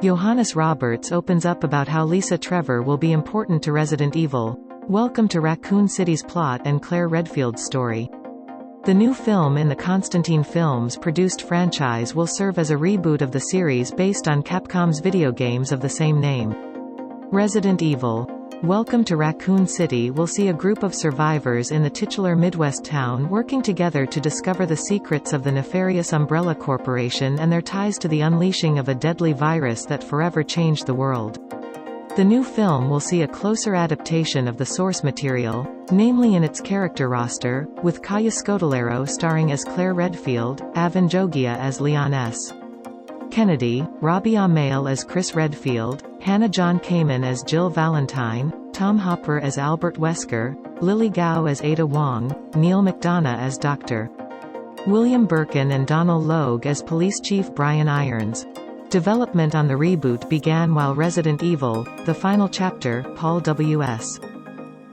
Johannes Roberts opens up about how Lisa Trevor will be important to Resident Evil. Welcome to Raccoon City's plot and Claire Redfield's story. The new film in the Constantine Films produced franchise will serve as a reboot of the series based on Capcom's video games of the same name. Resident Evil. Welcome to Raccoon City will see a group of survivors in the titular Midwest town working together to discover the secrets of the nefarious Umbrella Corporation and their ties to the unleashing of a deadly virus that forever changed the world. The new film will see a closer adaptation of the source material, namely in its character roster, with Kaya Scodelario starring as Claire Redfield, Avan Jogia as Leon S. Kennedy, Robbie Amell as Chris Redfield, Hannah John Kamen as Jill Valentine, Tom Hopper as Albert Wesker, Lily Gao as Ada Wong, Neil McDonough as Dr. William Birkin and Donald Logue as Police Chief Brian Irons. Development on the reboot began while Resident Evil, The Final Chapter, Paul W.S.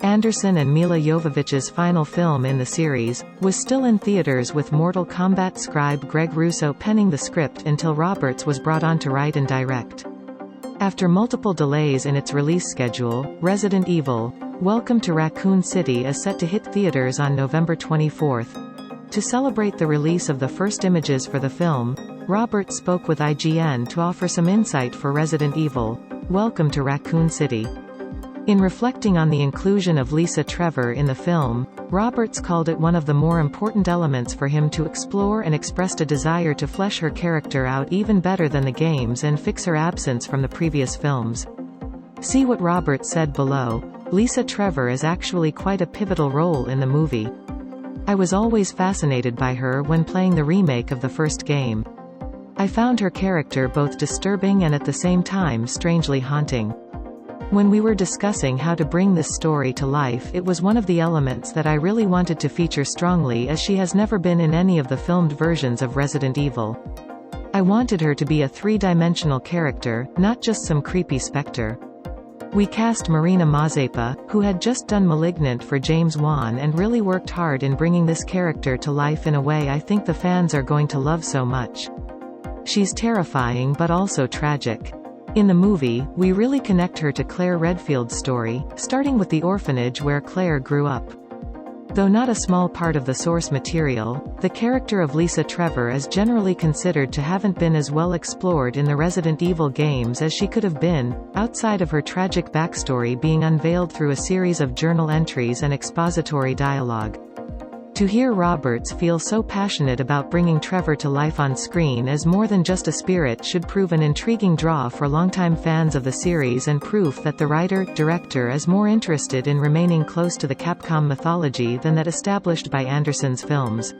Anderson and Mila Jovovich's final film in the series, was still in theaters with Mortal Kombat scribe Greg Russo penning the script until Roberts was brought on to write and direct. After multiple delays in its release schedule, Resident Evil, Welcome to Raccoon City is set to hit theaters on November 24. To celebrate the release of the first images for the film, Roberts spoke with IGN to offer some insight for Resident Evil, Welcome to Raccoon City. In reflecting on the inclusion of Lisa Trevor in the film, Roberts called it one of the more important elements for him to explore and expressed a desire to flesh her character out even better than the games and fix her absence from the previous films. See what Roberts said below. Lisa Trevor is actually quite a pivotal role in the movie. I was always fascinated by her when playing the remake of the first game. I found her character both disturbing and at the same time strangely haunting. When we were discussing how to bring this story to life, it was one of the elements that I really wanted to feature strongly, as she has never been in any of the filmed versions of Resident Evil. I wanted her to be a three-dimensional character, not just some creepy specter. We cast Marina Mazepa, who had just done Malignant for James Wan and really worked hard in bringing this character to life in a way I think the fans are going to love so much. She's terrifying but also tragic. In the movie, we really connect her to Claire Redfield's story, starting with the orphanage where Claire grew up. Though not a small part of the source material, the character of Lisa Trevor is generally considered to haven't been as well explored in the Resident Evil games as she could have been, outside of her tragic backstory being unveiled through a series of journal entries and expository dialogue. To hear Roberts feel so passionate about bringing Trevor to life on screen as more than just a spirit should prove an intriguing draw for longtime fans of the series and proof that the writer-director is more interested in remaining close to the Capcom mythology than that established by Anderson's films.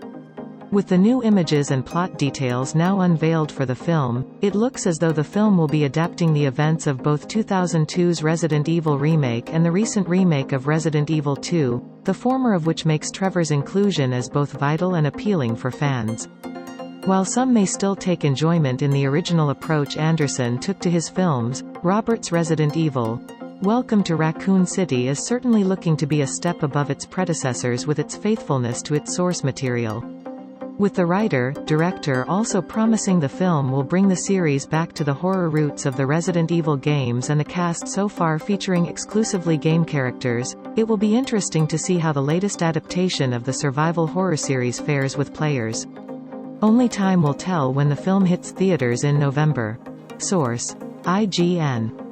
With the new images and plot details now unveiled for the film, it looks as though the film will be adapting the events of both 2002's Resident Evil remake and the recent remake of Resident Evil 2, the former of which makes Trevor's inclusion as both vital and appealing for fans. While some may still take enjoyment in the original approach Anderson took to his films, Roberts' Resident Evil, Welcome to Raccoon City is certainly looking to be a step above its predecessors with its faithfulness to its source material. With the writer-director also promising the film will bring the series back to the horror roots of the Resident Evil games and the cast so far featuring exclusively game characters, it will be interesting to see how the latest adaptation of the survival horror series fares with players. Only time will tell when the film hits theaters in November. Source: IGN.